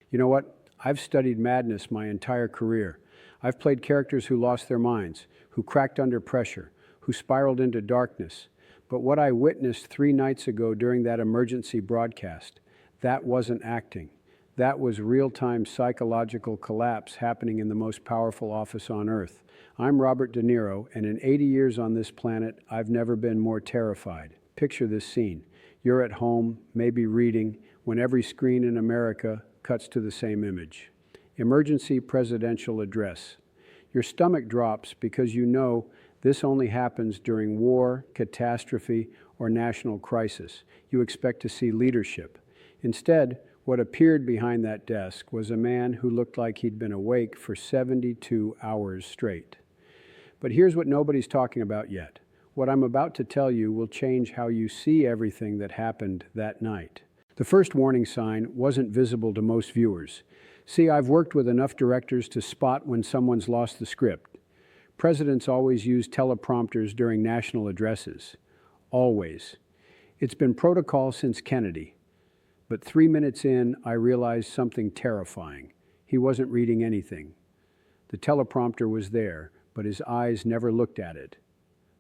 You know what? I've studied madness my entire career. I've played characters who lost their minds, who cracked under pressure, who spiraled into darkness. But what I witnessed 3 nights ago during that emergency broadcast, that wasn't acting. That was real-time psychological collapse happening in the most powerful office on earth. I'm Robert De Niro, and in 80 years on this planet, I've never been more terrified. Picture this scene. You're at home, maybe reading, when every screen in America cuts to the same image. Emergency presidential address. Your stomach drops because you know this only happens during war, catastrophe, or national crisis. You expect to see leadership. Instead, what appeared behind that desk was a man who looked like he'd been awake for 72 hours straight. But here's what nobody's talking about yet. What I'm about to tell you will change how you see everything that happened that night. The first warning sign wasn't visible to most viewers. See, I've worked with enough directors to spot when someone's lost the script. Presidents always use teleprompters during national addresses. Always. It's been protocol since Kennedy. But 3 minutes in, I realized something terrifying. He wasn't reading anything. The teleprompter was there, but his eyes never looked at it.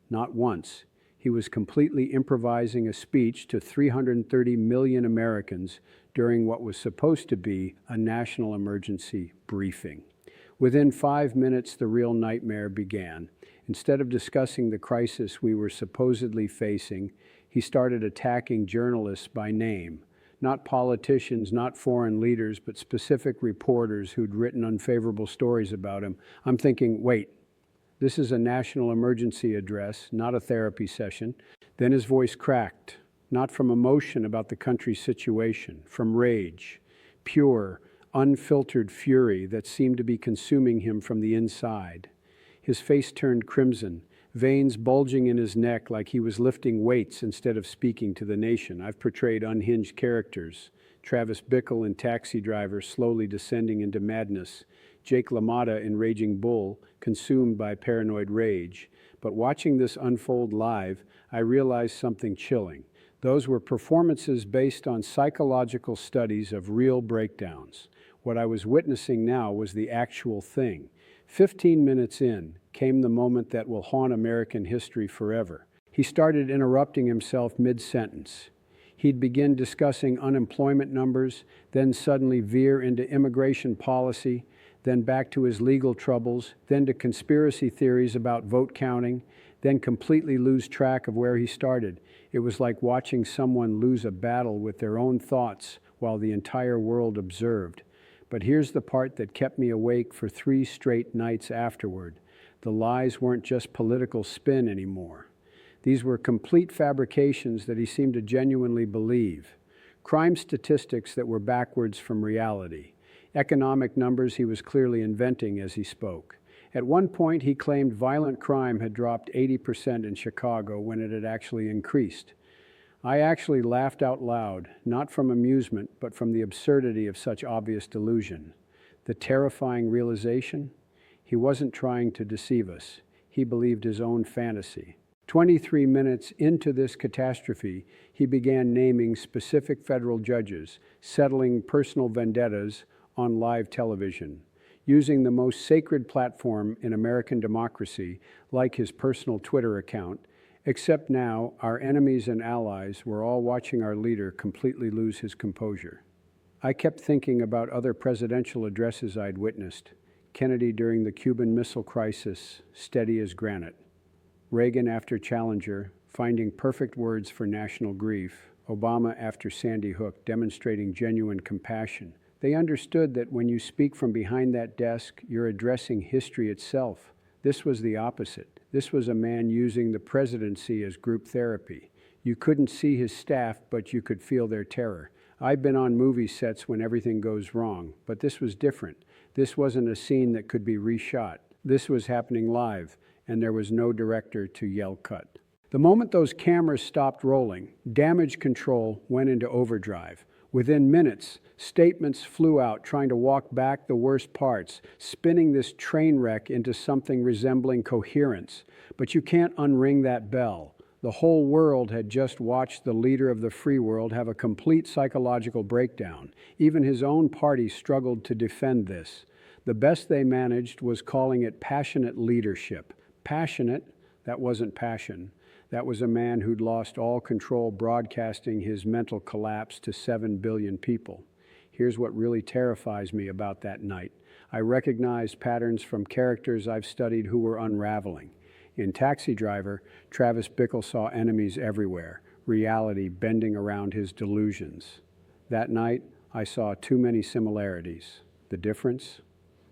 Not once. He was completely improvising a speech to 330 million Americans during what was supposed to be a national emergency briefing. Within 5 minutes, the real nightmare began. Instead of discussing the crisis we were supposedly facing, he started attacking journalists by name. Not politicians, not foreign leaders, but specific reporters who'd written unfavorable stories about him. I'm thinking, wait, this is a national emergency address, not a therapy session. Then his voice cracked, not from emotion about the country's situation, from rage, pure, unfiltered fury that seemed to be consuming him from the inside. His face turned crimson, veins bulging in his neck like he was lifting weights instead of speaking to the nation. I've portrayed unhinged characters. Travis Bickle in Taxi Driver slowly descending into madness. Jake LaMotta in Raging Bull, consumed by paranoid rage. But watching this unfold live, I realized something chilling. Those were performances based on psychological studies of real breakdowns. What I was witnessing now was the actual thing. 15 minutes in came the moment that will haunt American history forever. He started interrupting himself mid-sentence. He'd begin discussing unemployment numbers, then suddenly veer into immigration policy, then back to his legal troubles, then to conspiracy theories about vote counting, then completely lose track of where he started. It was like watching someone lose a battle with their own thoughts while the entire world observed. But here's the part that kept me awake for 3 straight nights afterward. The lies weren't just political spin anymore. These were complete fabrications that he seemed to genuinely believe. Crime statistics that were backwards from reality. Economic numbers he was clearly inventing as he spoke. At one point, he claimed violent crime had dropped 80% in Chicago when it had actually increased. I actually laughed out loud, not from amusement, but from the absurdity of such obvious delusion. The terrifying realization? He wasn't trying to deceive us. He believed his own fantasy. 23 minutes into this catastrophe, he began naming specific federal judges, settling personal vendettas on live television, using the most sacred platform in American democracy, like his personal Twitter account. Except now, our enemies and allies were all watching our leader completely lose his composure. I kept thinking about other presidential addresses I'd witnessed. Kennedy during the Cuban Missile Crisis, steady as granite. Reagan after Challenger, finding perfect words for national grief. Obama after Sandy Hook, demonstrating genuine compassion. They understood that when you speak from behind that desk, you're addressing history itself. This was the opposite. This was a man using the presidency as group therapy. You couldn't see his staff, but you could feel their terror. I've been on movie sets when everything goes wrong, but this was different. This wasn't a scene that could be reshot. This was happening live, and there was no director to yell cut. The moment those cameras stopped rolling, damage control went into overdrive. Within minutes, statements flew out trying to walk back the worst parts, spinning this train wreck into something resembling coherence. But you can't unring that bell. The whole world had just watched the leader of the free world have a complete psychological breakdown. Even his own party struggled to defend this. The best they managed was calling it passionate leadership. Passionate, that wasn't passion. That was a man who'd lost all control broadcasting his mental collapse to 7 billion people. Here's what really terrifies me about that night. I recognized patterns from characters I've studied who were unraveling. In Taxi Driver, Travis Bickle saw enemies everywhere, reality bending around his delusions. That night, I saw too many similarities. The difference?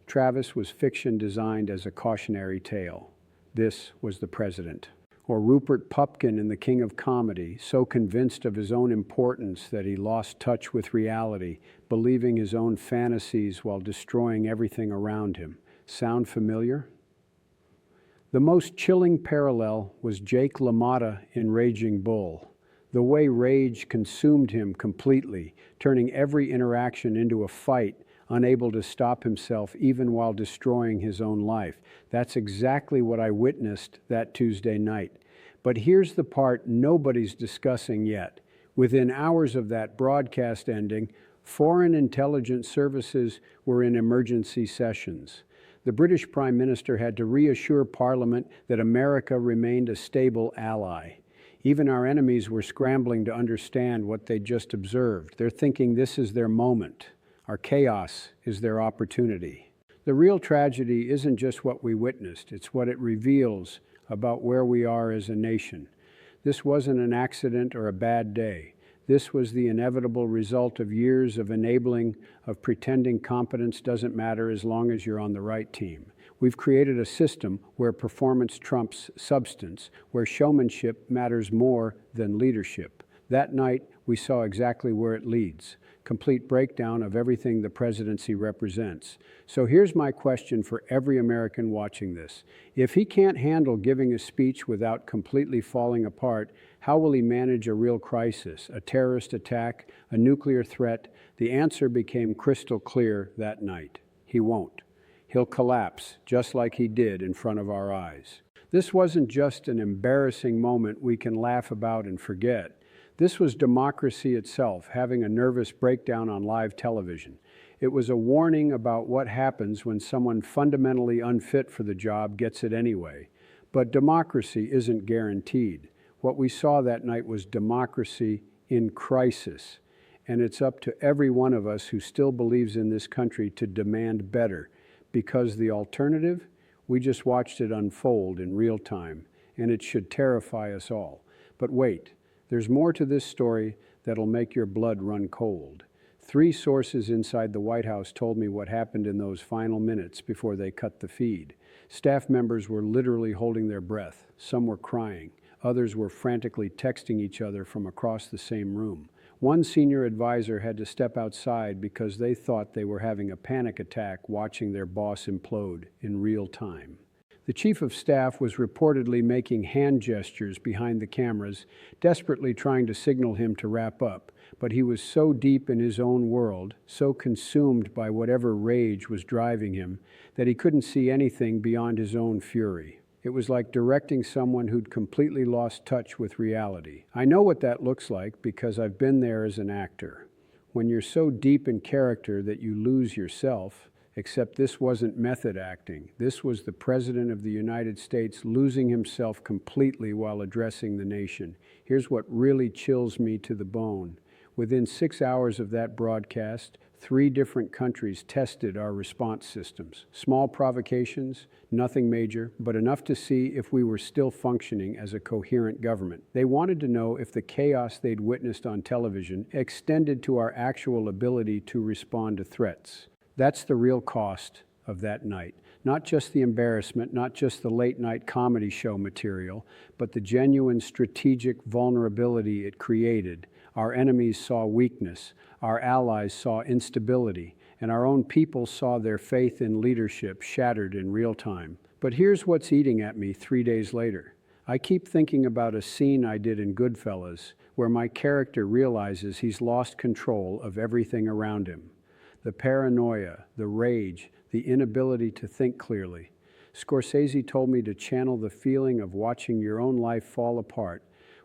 Travis was fiction designed as a cautionary tale. This was the president. Or Rupert Pupkin in The King of Comedy, so convinced of his own importance that he lost touch with reality, believing his own fantasies while destroying everything around him. Sound familiar? The most chilling parallel was Jake LaMotta in Raging Bull. The way rage consumed him completely, turning every interaction into a fight, unable to stop himself even while destroying his own life. That's exactly what I witnessed that Tuesday night. But here's the part nobody's discussing yet. Within hours of that broadcast ending, foreign intelligence services were in emergency sessions. The British Prime Minister had to reassure Parliament that America remained a stable ally. Even our enemies were scrambling to understand what they'd just observed. They're thinking this is their moment. Our chaos is their opportunity. The real tragedy isn't just what we witnessed, it's what it reveals about where we are as a nation. This wasn't an accident or a bad day. This was the inevitable result of years of enabling, of pretending competence doesn't matter as long as you're on the right team. We've created a system where performance trumps substance, where showmanship matters more than leadership. That night, we saw exactly where it leads. Complete breakdown of everything the presidency represents. So here's my question for every American watching this. If he can't handle giving a speech without completely falling apart, how will he manage a real crisis, a terrorist attack, a nuclear threat? The answer became crystal clear that night. He won't. He'll collapse, just like he did in front of our eyes. This wasn't just an embarrassing moment we can laugh about and forget. This was democracy itself, having a nervous breakdown on live television. It was a warning about what happens when someone fundamentally unfit for the job gets it anyway. But democracy isn't guaranteed. What we saw that night was democracy in crisis. And it's up to every one of us who still believes in this country to demand better. Because the alternative, we just watched it unfold in real time, and it should terrify us all. But wait. There's more to this story that'll make your blood run cold. 3 sources inside the White House told me what happened in those final minutes before they cut the feed. Staff members were literally holding their breath. Some were crying. Others were frantically texting each other from across the same room. One senior advisor had to step outside because they thought they were having a panic attack watching their boss implode in real time. The chief of staff was reportedly making hand gestures behind the cameras, desperately trying to signal him to wrap up, but he was so deep in his own world, so consumed by whatever rage was driving him, that he couldn't see anything beyond his own fury. It was like directing someone who'd completely lost touch with reality. I know what that looks like because I've been there as an actor. When you're so deep in character that you lose yourself, except this wasn't method acting. This was the President of the United States losing himself completely while addressing the nation. Here's what really chills me to the bone. Within 6 hours of that broadcast, 3 different countries tested our response systems. Small provocations, nothing major, but enough to see if we were still functioning as a coherent government. They wanted to know if the chaos they'd witnessed on television extended to our actual ability to respond to threats. That's the real cost of that night. Not just the embarrassment, not just the late-night comedy show material, but the genuine strategic vulnerability it created. Our enemies saw weakness, our allies saw instability, and our own people saw their faith in leadership shattered in real time. But here's what's eating at me 3 days later. I keep thinking about a scene I did in Goodfellas, where my character realizes he's lost control of everything around him. The paranoia, the rage, the inability to think clearly. Scorsese told me to channel the feeling of watching your own life fall apart,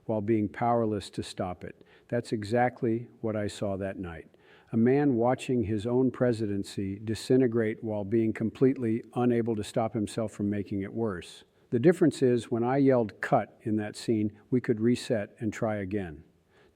while being powerless to stop it. That's exactly what I saw that night. A man watching his own presidency disintegrate while being completely unable to stop himself from making it worse. The difference is, when I yelled "cut" in that scene, we could reset and try again.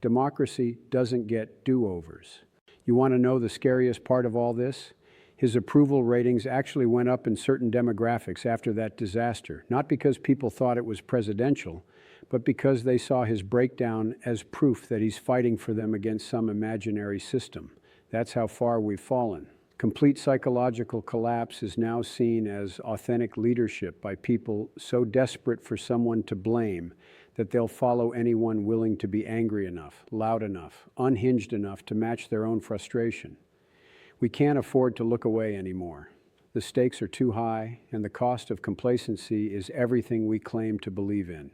Democracy doesn't get do-overs. You want to know the scariest part of all this? His approval ratings actually went up in certain demographics after that disaster, not because people thought it was presidential, but because they saw his breakdown as proof that he's fighting for them against some imaginary system. That's how far we've fallen. Complete psychological collapse is now seen as authentic leadership by people so desperate for someone to blame that they'll follow anyone willing to be angry enough, loud enough, unhinged enough to match their own frustration. We can't afford to look away anymore. The stakes are too high, and the cost of complacency is everything we claim to believe in.